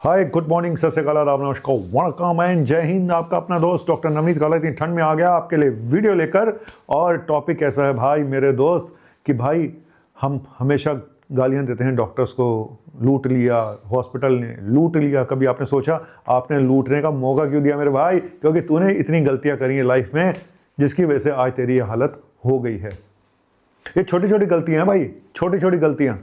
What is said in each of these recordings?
Hi good morning सत श्री अकाल आदाब नमस्कार वणकम एंड जय हिंद। आपका अपना दोस्त डॉक्टर नवनीत काला इतनी ठंड में आ गया आपके लिए वीडियो लेकर। और टॉपिक ऐसा है भाई मेरे दोस्त कि भाई हम हमेशा गालियां देते हैं डॉक्टर्स को, लूट लिया, हॉस्पिटल ने लूट लिया। कभी आपने सोचा आपने लूटने का मौका क्यों दिया मेरे भाई? क्योंकि तूने इतनी गलतियां करी हैं लाइफ में जिसकी वजह से आज तेरी ये हालत हो गई है। ये छोटी छोटी गलतियां हैं भाई, छोटी छोटी गलतियां,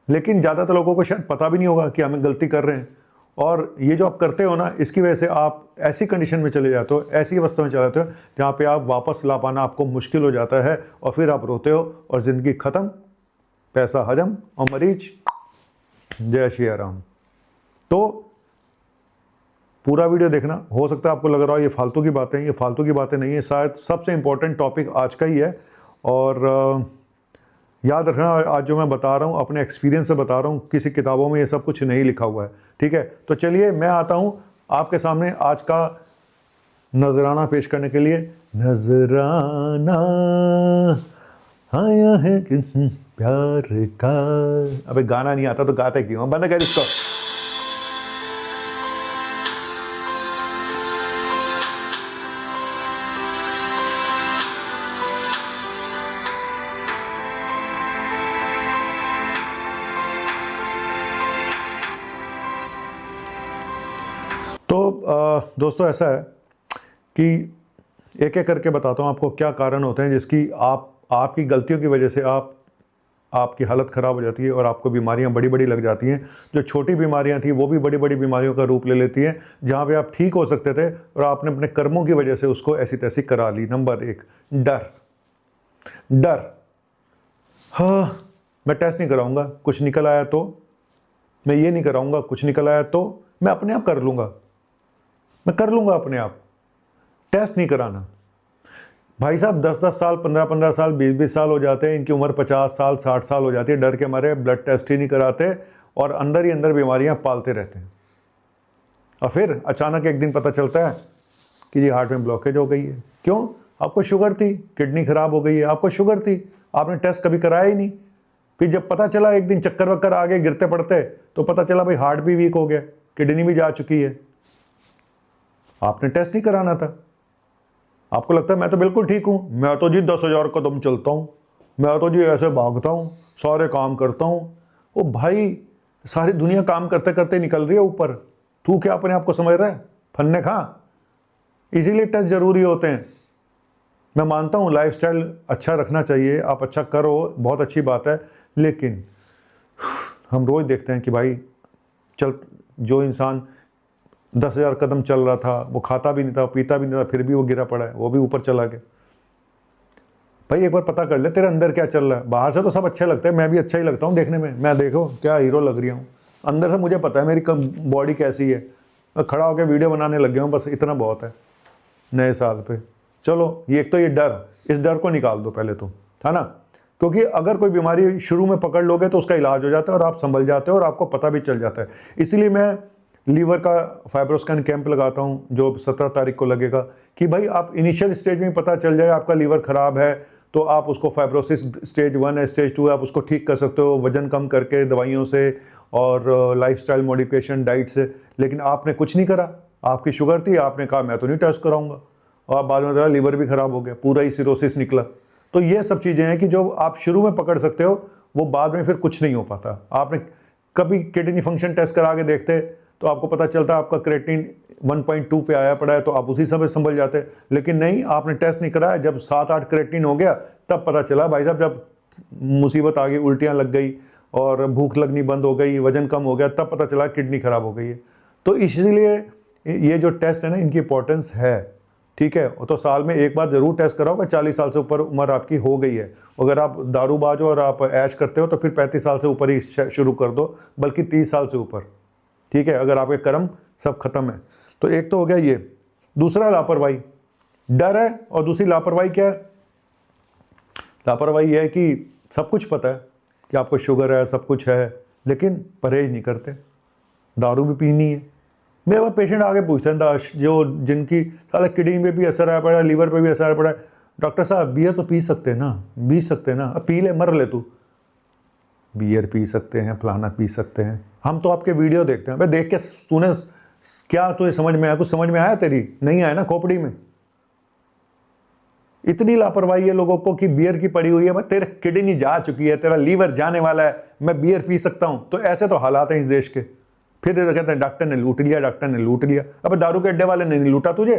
लेकिन ज़्यादातर लोगों को शायद पता भी नहीं होगा कि हमें गलती कर रहे हैं। और ये जो आप करते हो ना, इसकी वजह से आप ऐसी कंडीशन में चले जाते हो, ऐसी अवस्था में चले जाते हो जहाँ पे आप वापस ला पाना आपको मुश्किल हो जाता है और फिर आप रोते हो और ज़िंदगी ख़त्म, पैसा हजम और मरीज जय श्री राम। तो पूरा वीडियो देखना। हो सकता है आपको लग रहा हो ये फालतू की बातें, ये फालतू की बातें नहीं है, शायद सबसे इम्पोर्टेंट टॉपिक आज का ही है। और याद रखना, आज जो मैं बता रहा हूँ अपने एक्सपीरियंस से बता रहा हूँ, किसी किताबों में ये सब कुछ नहीं लिखा हुआ है, ठीक है? तो चलिए मैं आता हूँ आपके सामने आज का नजराना पेश करने के लिए। नजराना आया है प्यार का। अबे गाना नहीं आता तो गाते क्यों? बंद कर इसको। तो दोस्तों ऐसा है कि एक एक करके बताता हूँ आपको क्या कारण होते हैं जिसकी आपकी गलतियों की वजह से आपकी हालत ख़राब हो जाती है और आपको बीमारियां बड़ी बड़ी लग जाती हैं। जो छोटी बीमारियां थी वो भी बड़ी बड़ी बीमारियों का रूप ले लेती हैं, जहाँ पे आप ठीक हो सकते थे और आपने अपने कर्मों की वजह से उसको ऐसी तैसी करा ली। नंबर एक, डर। हाँ, मैं टेस्ट नहीं कराऊंगा, कुछ निकल आया तो। मैं ये नहीं कराऊंगा, कुछ निकल आया तो मैं अपने आप कर लूँगा, मैं कर लूँगा अपने आप। टेस्ट नहीं कराना भाई साहब। 10-10 साल, 15-15 साल, 20-20 साल हो जाते हैं, इनकी उम्र 50 साल 60 साल हो जाती है, डर के मारे ब्लड टेस्ट ही नहीं कराते और अंदर ही अंदर बीमारियां पालते रहते हैं। और फिर अचानक एक दिन पता चलता है कि जी हार्ट में ब्लॉकेज हो गई है। क्यों? आपको शुगर थी, किडनी खराब हो गई है, आपको शुगर थी, आपने टेस्ट कभी कराया ही नहीं। फिर जब पता चला एक दिन चक्कर वक्कर आ गए, गिरते पड़ते, तो पता चला भाई हार्ट भी वीक हो गया, किडनी भी जा चुकी है। आपने टेस्ट नहीं कराना था। आपको लगता है मैं तो बिल्कुल ठीक हूँ, मैं तो जी 10,000 कदम चलता हूँ, मैं तो जी ऐसे भागता हूँ, सारे काम करता हूँ। ओ भाई, सारी दुनिया काम करते करते निकल रही है ऊपर, तू क्या अपने आप को समझ रहा है फन्ने खा? इसीलिए टेस्ट ज़रूरी होते हैं। मैं मानता हूँ लाइफस्टाइल अच्छा रखना चाहिए, आप अच्छा करो, बहुत अच्छी बात है, लेकिन हम रोज़ देखते हैं कि भाई जो इंसान 10,000 कदम चल रहा था, वो खाता भी नहीं था, पीता भी नहीं था, फिर भी वो गिरा पड़ा है, वो भी ऊपर चला गया। भाई एक बार पता कर ले तेरे अंदर क्या चल रहा है। बाहर से तो सब अच्छे लगते हैं, मैं भी अच्छा ही लगता हूँ देखने में, मैं देखो क्या हीरो लग रही हूँ, अंदर से मुझे पता है मेरी बॉडी कैसी है। मैं खड़ा होकर वीडियो बनाने लग गया हूँ, बस इतना बहुत है नए साल पे। चलो ये एक तो ये डर, इस डर को निकाल दो पहले तो, है ना? क्योंकि अगर कोई बीमारी शुरू में पकड़ लोगे तो उसका इलाज हो जाता है और आप संभल जाते हो और आपको पता भी चल जाता है। इसीलिए मैं लीवर का फाइब्रोस्कैन कैंप लगाता हूँ जो 17 तारीख को लगेगा, कि भाई आप इनिशियल स्टेज में पता चल जाए आपका लीवर ख़राब है तो आप उसको फाइब्रोसिस स्टेज 1 है, स्टेज 2 है, आप उसको ठीक कर सकते हो वजन कम करके, दवाइयों से और लाइफस्टाइल मॉडिफिकेशन, डाइट से। लेकिन आपने कुछ नहीं करा, आपकी शुगर थी, आपने कहा मैं तो नहीं टेस्ट कराऊंगा, और आप बाद में बताया लीवर भी ख़राब हो गया, पूरा ही सिरोसिस निकला। तो ये सब चीज़ें हैं कि जो आप शुरू में पकड़ सकते हो वो बाद में फिर कुछ नहीं हो पाता। आपने कभी किडनी फंक्शन टेस्ट करा के देखते तो आपको पता चलता आपका क्रिएटिनिन 1.2 पे आया पड़ा है, तो आप उसी समय संभल जाते। लेकिन नहीं, आपने टेस्ट नहीं कराया, जब 7-8 क्रिएटिनिन हो गया तब पता चला भाई साहब, जब मुसीबत आ गई, उल्टियाँ लग गई और भूख लगनी बंद हो गई, वजन कम हो गया, तब पता चला किडनी खराब हो गई है। तो इसलिए ये जो टेस्ट है ना, इनकी इंपॉर्टेंस है, ठीक है? तो साल में एक बार ज़रूर टेस्ट कराओगे। 40 साल से ऊपर उम्र आपकी हो गई है, अगर आप दारूबाज हो और आप ऐश करते हो तो फिर 35 साल से ऊपर ही शुरू कर दो, बल्कि 30 साल से ऊपर, ठीक है? अगर आपके कर्म सब खत्म है तो। एक तो हो गया ये। दूसरा लापरवाही, डर है, और दूसरी लापरवाही क्या है? लापरवाही है कि सब कुछ पता है कि आपको शुगर है, सब कुछ है, लेकिन परहेज नहीं करते, दारू भी पीनी है। मेरे पास पेशेंट आगे पूछते हैं जो जिनकी साला किडनी में भी असर आया पड़ा है, लीवर पे भी असर आया पड़ा है, डॉक्टर साहब बियर तो पी सकते हैं ना, पी सकते हैं ना, अब पी ले, मर ले तू। बियर पी सकते हैं, फलाना पी सकते हैं, हम तो आपके वीडियो देखते हैं, भाई देख के तूने क्या तुझे समझ में आया, कुछ समझ में आया? तेरी नहीं आया ना खोपड़ी में। इतनी लापरवाही है लोगों को कि बियर की पड़ी हुई है, मैं तेरे किडनी जा चुकी है, तेरा लीवर जाने वाला है, मैं बियर पी सकता हूं। तो ऐसे तो हालात हैं इस देश के। फिर कहते हैं डॉक्टर ने लूट लिया, डॉक्टर ने लूट लिया। अब दारू के अड्डे वाले ने नहीं लूटा तुझे?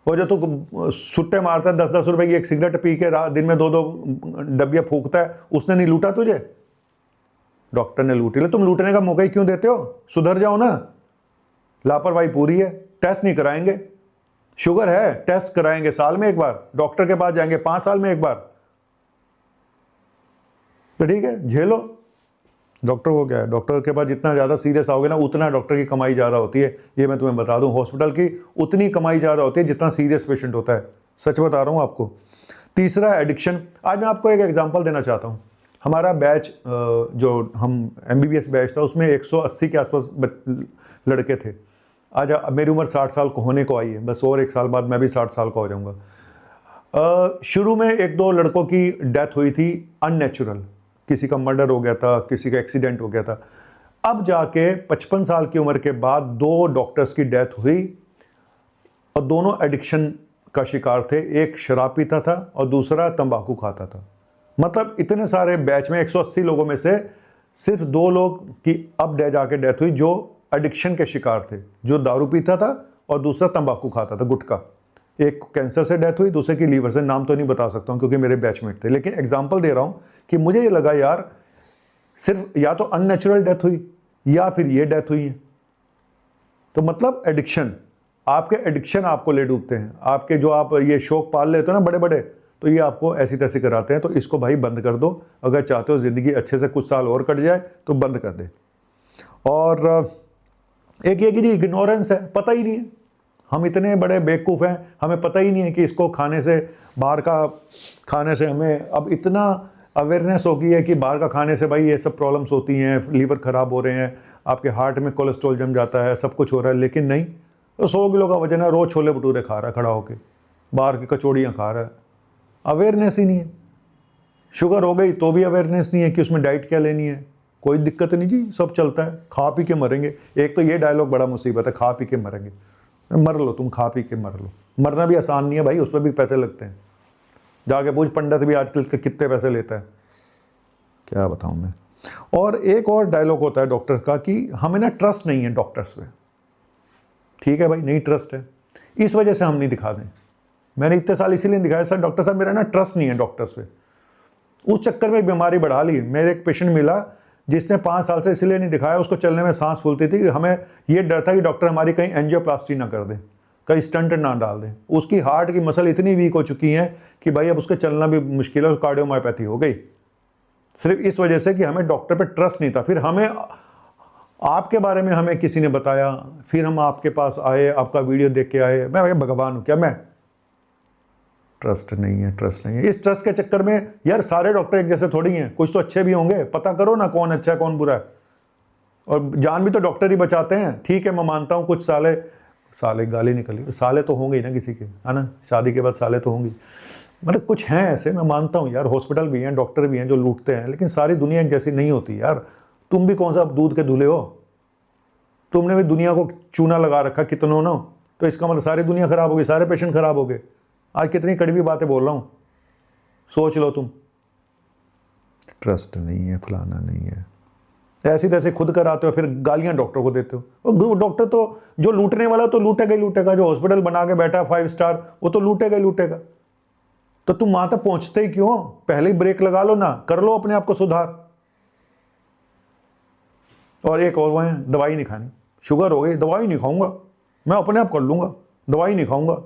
वो जो तू सुट्टे मारता है 10-10 रुपए की एक सिगरेट पी के दिन में 2-2 डब्बियां फूकता है, उसने नहीं लूटा तुझे? डॉक्टर ने लूट लिया। तुम लूटने का मौका ही क्यों देते हो? सुधर जाओ ना। लापरवाही पूरी है। टेस्ट नहीं कराएंगे, शुगर है टेस्ट कराएंगे साल में एक बार, डॉक्टर के पास जाएंगे 5 साल में एक बार, तो ठीक है झेलो। डॉक्टर को क्या है, डॉक्टर के पास जितना ज़्यादा सीरियस आओगे ना उतना डॉक्टर की कमाई ज़्यादा होती है। ये मैं तुम्हें बता दूं, हॉस्पिटल की उतनी कमाई ज़्यादा होती है जितना सीरियस पेशेंट होता है। सच बता रहा हूँ आपको। तीसरा एडिक्शन। आज मैं आपको एक एग्जांपल देना चाहता हूँ। हमारा बैच जो हम MBBS बैच था उसमें 180 के आसपास लड़के थे। आज मेरी उम्र 60 साल को होने को आई है, बस और 1 साल बाद मैं भी 60 साल का हो जाऊंगा। शुरू में 1-2 लड़कों की डेथ हुई थी अननेचुरल, किसी का मर्डर हो गया था, किसी का एक्सीडेंट हो गया था। अब जाके 55 साल की उम्र के बाद 2 डॉक्टर्स की डेथ हुई और दोनों एडिक्शन का शिकार थे। एक शराब पीता था और दूसरा तंबाकू खाता था। मतलब इतने सारे बैच में 180 लोगों में से सिर्फ 2 लोग की अब जाके डेथ हुई जो एडिक्शन के शिकार थे, जो दारू पीता था और दूसरा तंबाकू खाता था, गुटखा। एक कैंसर से डेथ हुई, दूसरे की लीवर से। नाम तो नहीं बता सकता हूँ क्योंकि मेरे बैचमेट थे, लेकिन एग्जांपल दे रहा हूँ कि मुझे ये लगा यार सिर्फ या तो अननेचुरल डेथ हुई या फिर ये डेथ हुई है। तो मतलब एडिक्शन, आपके एडिक्शन आपको ले डूबते हैं। आपके जो आप ये शौक पाल लेते हो ना बड़े बड़े, तो ये आपको ऐसी तैसी कराते हैं। तो इसको भाई बंद कर दो। अगर चाहते हो ज़िंदगी अच्छे से कुछ साल और कट जाए तो बंद कर दे। और एक ये कि इग्नोरेंस है, पता ही नहीं है। हम इतने बड़े बेवकूफ़ हैं, हमें पता ही नहीं है कि इसको खाने से, बाहर का खाने से हमें अब इतना अवेयरनेस हो गई है कि बाहर का खाने से भाई ये सब प्रॉब्लम्स होती हैं, लीवर ख़राब हो रहे हैं, आपके हार्ट में कोलेस्ट्रॉल जम जाता है, सब कुछ हो रहा है। लेकिन नहीं, तो 100 किलो का वजन है, रोज़ छोले भटूरे खा रहा है खड़ा होकर, बाहर की कचौड़ियाँ खा रहा है। अवेयरनेस ही नहीं है। शुगर हो गई तो भी अवेयरनेस नहीं है कि उसमें डाइट क्या लेनी है। कोई दिक्कत नहीं जी, सब चलता है, खा पी के मरेंगे। एक तो ये डायलॉग बड़ा मुसीबत है, खा पी के मरेंगे। मर लो तुम, खा पी के मर लो। मरना भी आसान नहीं है भाई, उस पर भी पैसे लगते हैं। जाके पूछ पंडित भी आजकल के कितने पैसे लेता है, क्या बताऊं मैं। और एक और डायलॉग होता है डॉक्टर का कि हमें ना ट्रस्ट नहीं है डॉक्टर्स पे। ठीक है भाई, नहीं ट्रस्ट है, इस वजह से हम नहीं दिखा दें। मैंने इतने साल इसीलिए दिखाया सर डॉक्टर साहब मेरा ना ट्रस्ट नहीं है डॉक्टर्स पे। उस चक्कर में बीमारी बढ़ा ली। मेरे एक पेशेंट मिला जिसने 5 साल से इसलिए नहीं दिखाया, उसको चलने में सांस फूलती थी। हमें ये डर था कि डॉक्टर हमारी कहीं एंजियोप्लास्टी ना कर दें, कहीं स्टंट ना डाल दें। उसकी हार्ट की मसल इतनी वीक हो चुकी हैं कि भाई अब उसके चलना भी मुश्किल है, कार्डियोमायोपैथी हो गई। सिर्फ इस वजह से कि हमें डॉक्टर पे ट्रस्ट नहीं था। फिर हमें आपके बारे में हमें किसी ने बताया, फिर हम आपके पास आए, आपका वीडियो देख के आए। मैं भगवान हूँ क्या मैं? ट्रस्ट नहीं है, ट्रस्ट नहीं है। इस ट्रस्ट के चक्कर में यार सारे डॉक्टर एक जैसे थोड़ी हैं, कुछ तो अच्छे भी होंगे। पता करो ना कौन अच्छा है कौन बुरा है। और जान भी तो डॉक्टर ही बचाते हैं। ठीक है, मैं मानता हूँ कुछ साले गाली निकली, साले तो होंगे ही ना किसी के, है ना, शादी के बाद साले तो होंगे। मतलब कुछ हैं ऐसे, मैं मानता हूँ यार, हॉस्पिटल भी हैं, डॉक्टर भी हैं जो लूटते हैं, लेकिन सारी दुनिया एक जैसी नहीं होती यार। तुम भी कौन सा दूध के धुले हो? तुमने भी दुनिया को चूना लगा रखा कितनों ना, तो इसका मतलब सारी दुनिया खराब हो गई, सारे पेशेंट खराब हो गए। आज कितनी कड़वी बातें बोल रहा हूँ, सोच लो तुम। ट्रस्ट नहीं है, फलाना नहीं है, ऐसी तैसे खुद कराते हो, फिर गालियां डॉक्टर को देते हो। डॉक्टर तो जो लूटने वाला तो लूटेगा ही लूटेगा, जो हॉस्पिटल बना के बैठा है 5 स्टार वो तो लूटेगा ही लूटेगा। तो तुम वहां तक पहुंचते ही क्यों? पहले ही ब्रेक लगा लो ना, कर लो अपने आप को सुधार। और एक और वो है, दवाई नहीं खानी। शुगर हो गई, दवाई नहीं खाऊंगा, मैं अपने आप कर लूंगा, दवाई नहीं खाऊंगा।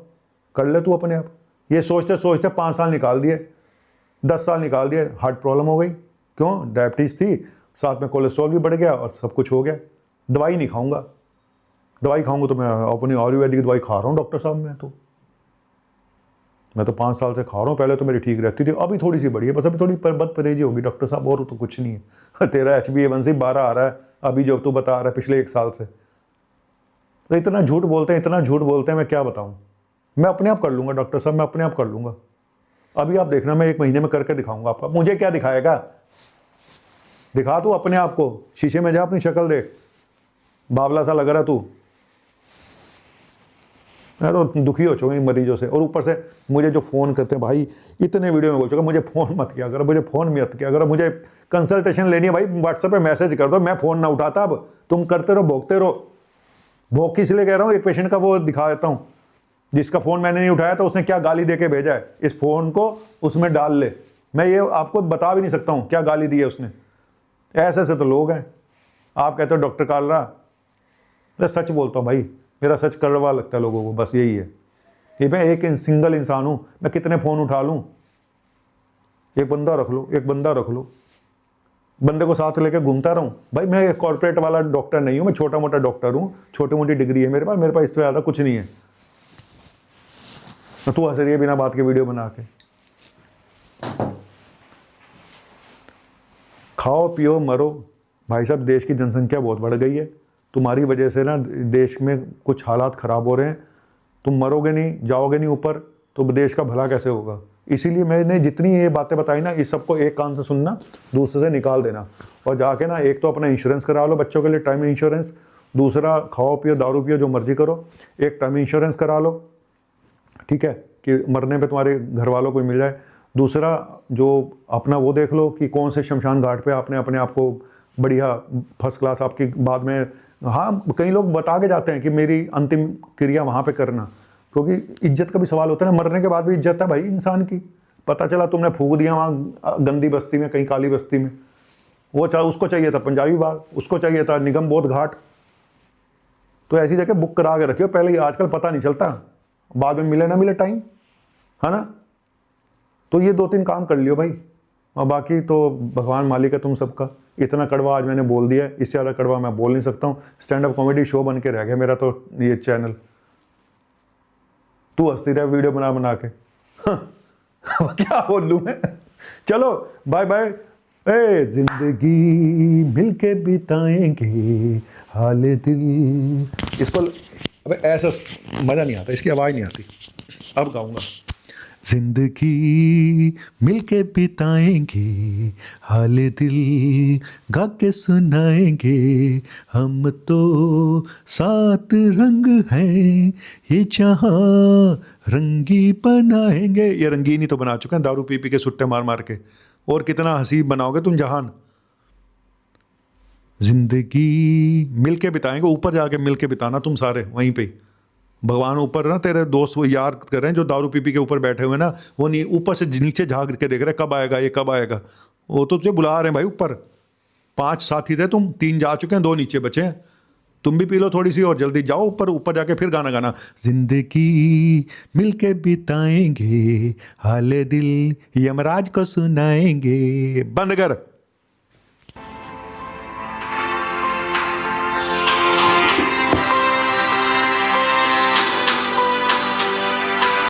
कर ले तू अपने आप। ये सोचते सोचते 5 साल निकाल दिए, 10 साल निकाल दिए, हार्ट प्रॉब्लम हो गई। क्यों? डायबिटीज़ थी, साथ में कोलेस्ट्रॉल भी बढ़ गया और सब कुछ हो गया। दवाई नहीं खाऊंगा, दवाई खाऊंगा तो मैं अपनी आयुर्वेदिक दवाई खा रहा हूँ डॉक्टर साहब। मैं तो 5 साल से खा रहा हूँ, पहले तो मेरी ठीक रहती थी, अभी थोड़ी सी बढ़ी है, बस अभी थोड़ी बद परहेजी होगी डॉक्टर साहब, और तो कुछ नहीं है। तेरा HbA1c 12 आ रहा है अभी, जो तू बता रहा है पिछले 1 साल से। तो इतना झूठ बोलते हैं, इतना झूठ बोलते हैं, मैं क्या बताऊँ। मैं अपने आप कर लूँगा डॉक्टर साहब, मैं अपने आप कर लूँगा। अभी आप देखना, मैं 1 महीने में करके दिखाऊंगा आपका। मुझे क्या दिखाएगा? दिखा तू अपने आप को, शीशे में जा, अपनी शक्ल देख, बावला सा लग रहा तू। मैं तो दुखी हो चुका इन मरीजों से। और ऊपर से मुझे जो फ़ोन करते हैं भाई, इतने वीडियो में बोल चुका, मुझे फ़ोन मत किया करो, मुझे फ़ोन मत किया करो, मुझे कंसल्टेशन लेनी है भाई व्हाट्सएप पे मैसेज कर दो, मैं फ़ोन ना उठाता। अब तुम करते रहो, भोगते रहो। भोग किस लिए कह रहा हूँ, एक पेशेंट का वो दिखा देता हूँ, जिसका फ़ोन मैंने नहीं उठाया तो उसने क्या गाली दे के भेजा है, इस फ़ोन को उसमें डाल ले। मैं ये आपको बता भी नहीं सकता हूँ क्या गाली दी है उसने। ऐसे ऐसे तो लोग हैं। आप कहते हो डॉक्टर कालरा, मैं सच बोलता हूँ भाई, मेरा सच कड़वा लगता है लोगों को, बस यही है। ये मैं एक सिंगल इंसान हूँ, मैं कितने फ़ोन उठा लूँ। एक बंदा रख लो, एक बंदा रख लो, बंदे को साथ लेके घूमता रहूँ। भाई मैं एक कॉर्पोरेट वाला डॉक्टर नहीं हूँ, मैं छोटा मोटा डॉक्टर हूँ, छोटी मोटी डिग्री है मेरे पास इससे ज़्यादा कुछ नहीं है। तू हंस रही है बिना बात के वीडियो बना के। खाओ पियो मरो भाई साहब, देश की जनसंख्या बहुत बढ़ गई है, तुम्हारी वजह से ना देश में कुछ हालात ख़राब हो रहे हैं। तुम मरोगे नहीं, जाओगे नहीं ऊपर, तो देश का भला कैसे होगा। इसीलिए मैंने जितनी ये बातें बताई ना, इस सबको एक कान से सुनना, दूसरे से निकाल देना। और जाके ना एक तो अपना इंश्योरेंस करा लो बच्चों के लिए, टर्म इंश्योरेंस। दूसरा, खाओ पियो दारू पियो जो मर्जी करो, एक टर्म इंश्योरेंस करा लो, ठीक है, कि मरने पे तुम्हारे घर वालों को मिल जाए। दूसरा, जो अपना वो देख लो कि कौन से शमशान घाट पे आपने अपने आप को बढ़िया फर्स्ट क्लास आपकी बाद में। हाँ, कई लोग बता के जाते हैं कि मेरी अंतिम क्रिया वहाँ पे करना, क्योंकि इज्जत का भी सवाल होता है ना, मरने के बाद भी इज्जत है भाई इंसान की। पता चला तुमने फूक दिया वहाँ गंदी बस्ती में, कहीं काली बस्ती में, वो उसको चाहिए था पंजाबी बाग, उसको चाहिए था निगम बोध घाट। तो ऐसी जगह बुक करा के रखियो पहले ही, आजकल पता नहीं चलता, बाद में मिले ना मिले टाइम, है ना। तो ये 2-3 काम कर लियो भाई, और बाकी तो भगवान मालिक है तुम सबका। इतना कड़वा आज मैंने बोल दिया है, इससे ज़्यादा कड़वा मैं बोल नहीं सकता हूँ। स्टैंड अप कॉमेडी शो बन के रह गया मेरा तो ये चैनल। तू हंसती रहे वीडियो बना बना के। क्या बोलूँ मैं। चलो बाय बाय। ए जिंदगी मिलके बिताएंगे हाल दिल, इसको अबे ऐसा मज़ा नहीं आता, इसकी आवाज़ नहीं आती। अब गाऊंगा। जिंदगी मिलके बिताएंगे हाल दिल, गा के सुनाएंगे हम तो सात रंग हैं, ये जहां रंगी बनाएंगे। ये रंगीन ही तो बना चुके हैं दारू पी पी के, सुट्टे मार मार के। और कितना हसीब बनाओगे तुम जहान। जिंदगी मिलके बिताएंगे, ऊपर जाके मिलके बिताना तुम सारे वहीं पे। भगवान ऊपर ना, तेरे दोस्त वो याद कर रहे हैं जो दारू पी पी के ऊपर बैठे हुए ना, वो नहीं ऊपर से नीचे झांक के देख रहे कब आएगा ये, कब आएगा। वो तो तुझे बुला रहे हैं भाई ऊपर। 5 साथी थे तुम, 3 जा चुके हैं, 2 नीचे बचे हैं। तुम भी पी लो थोड़ी सी और जल्दी जाओ ऊपर। ऊपर जाके फिर गाना गाना, जिंदगी मिलके बिताएंगे हाल दिल, यमराज को सुनाएंगे। बंद कर।